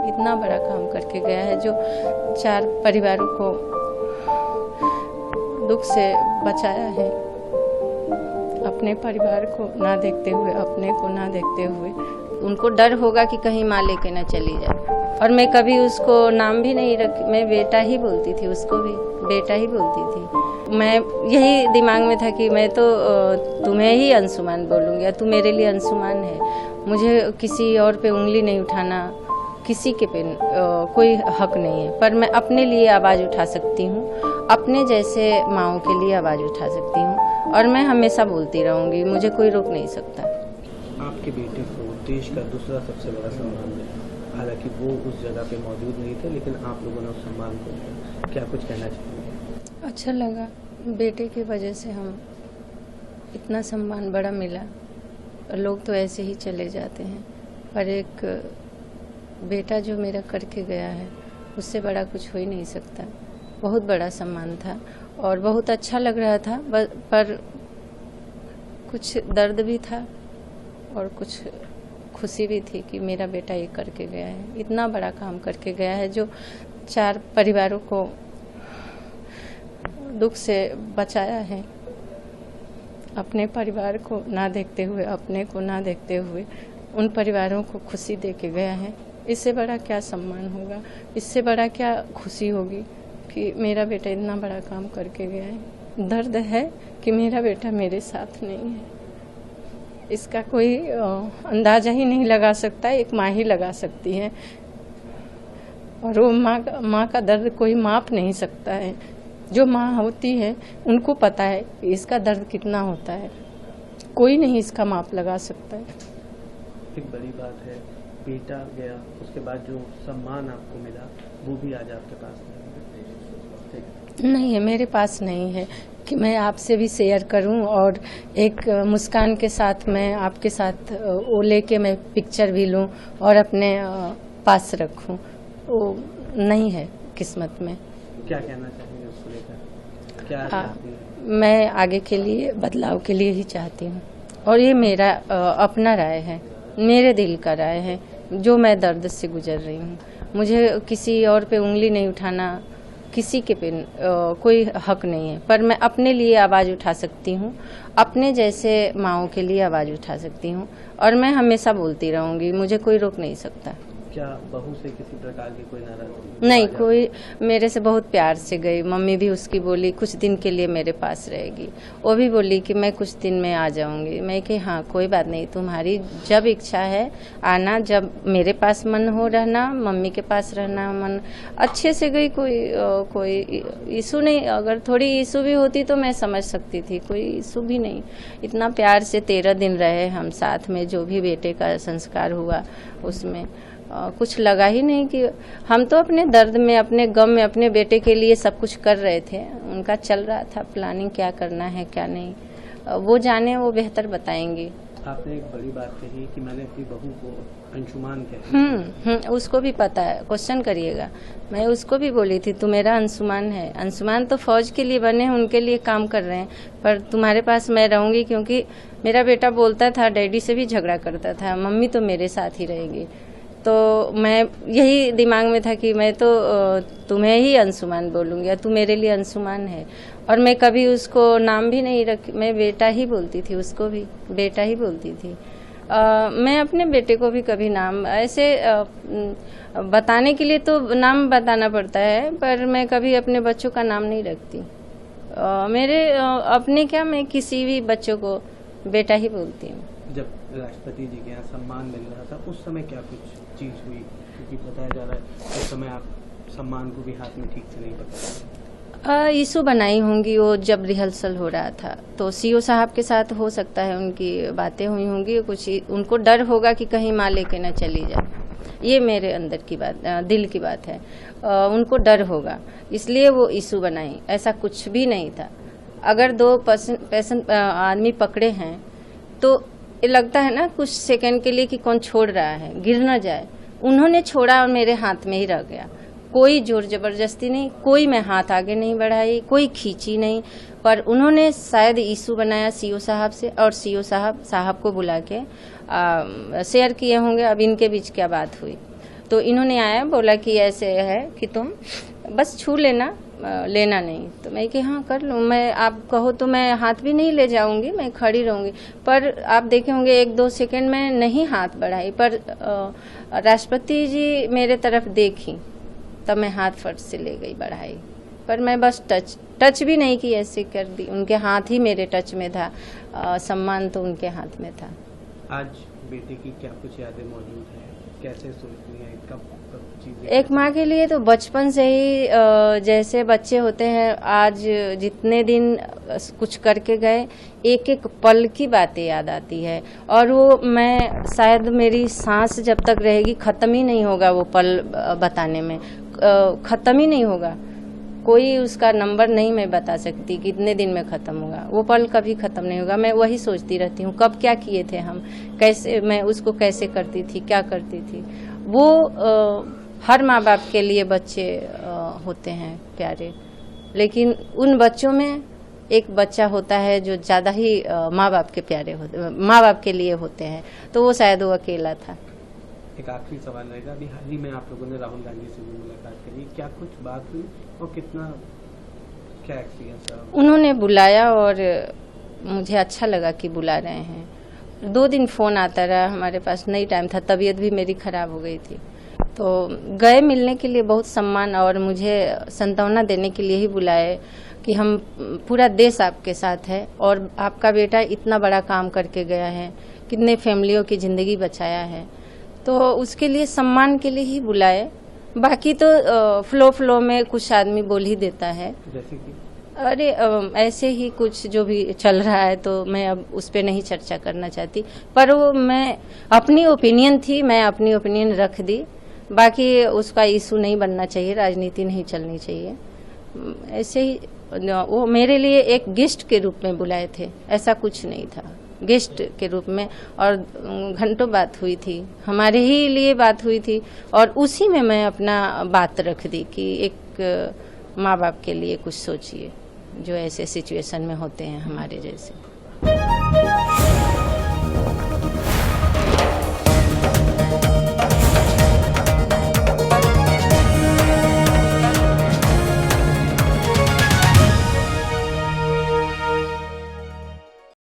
इतना बड़ा काम करके गया है जो 4 परिवारों को दुख से बचाया है। अपने परिवार को ना देखते हुए, अपने को ना देखते हुए, उनको डर होगा कि कहीं माँ लेके ना चली जाए। और मैं कभी उसको नाम भी नहीं रखी, मैं बेटा ही बोलती थी, उसको भी बेटा ही बोलती थी। मैं यही दिमाग में था कि मैं तो तुम्हें ही अंशुमान बोलूँगी या तू मेरे लिए अंशुमान है। मुझे किसी और पे उंगली नहीं उठाना, किसी के पे कोई हक नहीं है, पर मैं अपने लिए आवाज़ उठा सकती हूँ, अपने जैसे माँओं के लिए आवाज़ उठा सकती हूँ और मैं हमेशा बोलती रहूँगी, मुझे कोई रोक नहीं सकता। आपके बेटे को देश का दूसरा सबसे बड़ा सम्मान मिला, हालांकि वो उस जगह पे मौजूद नहीं थे, लेकिन आप लोगों ने उस सम्मान को दिया। क्या कुछ कहना चाहिए? अच्छा लगा, बेटे की वजह से हम इतना सम्मान बड़ा मिला। लोग तो ऐसे ही चले जाते हैं, पर एक बेटा जो मेरा करके गया है उससे बड़ा कुछ हो ही नहीं सकता। बहुत बड़ा सम्मान था और बहुत अच्छा लग रहा था, पर कुछ दर्द भी था और कुछ खुशी भी थी कि मेरा बेटा ये करके गया है, इतना बड़ा काम करके गया है जो 4 परिवारों को दुख से बचाया है। अपने परिवार को ना देखते हुए, अपने को ना देखते हुए उन परिवारों को खुशी दे के गया है। इससे बड़ा क्या सम्मान होगा, इससे बड़ा क्या खुशी होगी कि मेरा बेटा इतना बड़ा काम करके गया है। दर्द है कि मेरा बेटा मेरे साथ नहीं है, इसका कोई अंदाजा ही नहीं लगा सकता, एक माँ ही लगा सकती है। और वो माँ का दर्द कोई माप नहीं सकता है। जो माँ होती है उनको पता है कि इसका दर्द कितना होता है, कोई नहीं इसका माप लगा सकता है। एक बड़ी बात है, बेटा गया, उसके बाद जो सम्मान आपको मिला वो भी आज आपके पास नहीं है, मेरे पास नहीं है कि मैं आपसे भी शेयर करूं और एक मुस्कान के साथ मैं आपके साथ वो लेके मैं पिक्चर भी लूं और अपने पास रखूं। वो नहीं है किस्मत में। क्या कहना चाहेंगे उसको लेकर? क्या मैं आगे के लिए बदलाव के लिए ही चाहती हूँ और ये मेरा अपना राय है, मेरे दिल का राय है, जो मैं दर्द से गुजर रही हूँ। मुझे किसी और पे उंगली नहीं उठाना, किसी के पे कोई हक नहीं है, पर मैं अपने लिए आवाज़ उठा सकती हूँ, अपने जैसे माँओं के लिए आवाज़ उठा सकती हूँ और मैं हमेशा बोलती रहूँगी, मुझे कोई रोक नहीं सकता। क्या बहू से किसी प्रकार की कोई नाराजगी? नहीं, कोई मेरे से बहुत प्यार से गई। मम्मी भी उसकी बोली कुछ दिन के लिए मेरे पास रहेगी, वो भी बोली कि मैं कुछ दिन में आ जाऊंगी। मैं कि हाँ कोई बात नहीं, तुम्हारी जब इच्छा है आना, जब मेरे पास मन हो रहना, मम्मी के पास रहना मन। अच्छे से गई, कोई इशू नहीं। अगर थोड़ी इशू भी होती तो मैं समझ सकती थी, कोई इशू भी नहीं। इतना प्यार से 13 दिन रहे हम साथ में, जो भी बेटे का संस्कार हुआ उसमें कुछ लगा ही नहीं कि हम तो अपने दर्द में, अपने गम में, अपने बेटे के लिए सब कुछ कर रहे थे। उनका चल रहा था प्लानिंग, क्या करना है क्या नहीं, वो जाने, वो बेहतर बताएंगे। आपने एक बड़ी बात कही कि मैंने अपनी बहू को अंशुमान कहा। उसको भी पता है, क्वेश्चन करिएगा। मैं उसको भी बोली थी तू मेरा अंशुमान है। अंशुमान तो फौज के लिए बने हैं, उनके लिए काम कर रहे हैं, पर तुम्हारे पास मैं रहूंगी क्योंकि मेरा बेटा बोलता था, डैडी से भी झगड़ा करता था, मम्मी तो मेरे साथ ही रहेगी। तो मैं यही दिमाग में था कि मैं तो तुम्हें ही अंशुमान बोलूँगी या तू मेरे लिए अंशुमान है। और मैं कभी उसको नाम भी नहीं रखी, मैं बेटा ही बोलती थी, उसको भी बेटा ही बोलती थी। मैं अपने बेटे को भी कभी नाम ऐसे बताने के लिए तो नाम बताना पड़ता है, पर मैं कभी अपने बच्चों का नाम नहीं रखती। मेरे अपने क्या, मैं किसी भी बच्चों को बेटा ही बोलती हूँ। जब राष्ट्रपति जी के यहाँ सम्मान मिल रहा था उस समय क्या कुछ चीज हुई? क्योंकि बताया जा रहा है उस समय आप सम्मान को भी हाथ में ठीक से नहीं पकड़ा। इशू बनाई होंगी वो, जब रिहर्सल हो रहा था तो सीओ साहब के साथ हो सकता है उनकी बातें हुई होंगी, कुछ उनको डर होगा कि कहीं माँ लेके न चली जाए। ये मेरे अंदर की बात, दिल की बात है। उनको डर होगा, इसलिए वो इशू बनाई, ऐसा कुछ भी नहीं था। अगर 2 पेशेंट आदमी पकड़े हैं तो ये लगता है ना कुछ सेकंड के लिए कि कौन छोड़ रहा है, गिर न जाए। उन्होंने छोड़ा और मेरे हाथ में ही रह गया। कोई जोर जबरदस्ती नहीं, कोई मैं हाथ आगे नहीं बढ़ाई, कोई खींची नहीं, पर उन्होंने शायद इशू बनाया सीओ साहब से और सीओ साहब को बुला के शेयर किए होंगे। अब इनके बीच क्या बात हुई, तो इन्होंने आया बोला कि ऐसे है कि तुम बस छू लेना, लेना नहीं। तो मैं कि हाँ कर लूँ, मैं आप कहो तो मैं हाथ भी नहीं ले जाऊंगी, मैं खड़ी रहूंगी। पर आप देखे होंगे 1-2 सेकंड में नहीं हाथ बढ़ाई, पर राष्ट्रपति जी मेरे तरफ देखी तब मैं हाथ फट से ले गई बढ़ाई। पर मैं बस टच भी नहीं की, ऐसे कर दी। उनके हाथ ही मेरे टच में था, सम्मान तो उनके हाथ में था। आज बेटे की क्या कुछ यादें मौजूद हैं, कैसे सोचती हैं, कब चीजें? एक माँ के लिए तो बचपन से ही जैसे बच्चे होते हैं, आज जितने दिन कुछ करके गए, एक एक पल की बातें याद आती है। और वो मैं शायद मेरी सांस जब तक रहेगी खत्म ही नहीं होगा वो पल बताने में, खत्म ही नहीं होगा। कोई उसका नंबर नहीं मैं बता सकती कितने दिन में ख़त्म होगा, वो पल कभी ख़त्म नहीं होगा। मैं वही सोचती रहती हूँ कब क्या किए थे हम, कैसे मैं उसको कैसे करती थी, क्या करती थी। वो हर माँ बाप के लिए बच्चे होते हैं प्यारे, लेकिन उन बच्चों में एक बच्चा होता है जो ज़्यादा ही माँ बाप के प्यारे होते, माँ बाप के लिए होते हैं, तो वो शायद वो अकेला था। एक आखिरी सवाल रहेगा, अभी हाल ही में आप लोगों ने राहुल गांधी से भी मुलाकात करी, क्या कुछ बात हुई और कितना क्या एक्सपीरियंस रहा? उन्होंने बुलाया और मुझे अच्छा लगा कि बुला रहे हैं। 2 दिन फ़ोन आता रहा, हमारे पास नहीं टाइम था, तबीयत भी मेरी ख़राब हो गई थी, तो गए मिलने के लिए, बहुत सम्मान और मुझे सांत्वना देने के लिए ही बुलाए कि हम पूरा देश आपके साथ है और आपका बेटा इतना बड़ा काम करके गया है, कितने फैमिलियों की ज़िंदगी बचाया है, तो उसके लिए सम्मान के लिए ही बुलाए। बाकी तो फ्लो में कुछ आदमी बोल ही देता है, जैसे कि अरे ऐसे ही कुछ जो भी चल रहा है, तो मैं अब उस पर नहीं चर्चा करना चाहती। पर वो मैं अपनी ओपिनियन थी, मैं अपनी ओपिनियन रख दी। बाकी उसका इशू नहीं बनना चाहिए, राजनीति नहीं चलनी चाहिए। ऐसे ही वो मेरे लिए एक गेस्ट के रूप में बुलाए थे, ऐसा कुछ नहीं था, गेस्ट के रूप में। और घंटों बात हुई थी, हमारे ही लिए बात हुई थी, और उसी में मैं अपना बात रख दी कि एक माँ बाप के लिए कुछ सोचिए जो ऐसे सिचुएशन में होते हैं हमारे जैसे।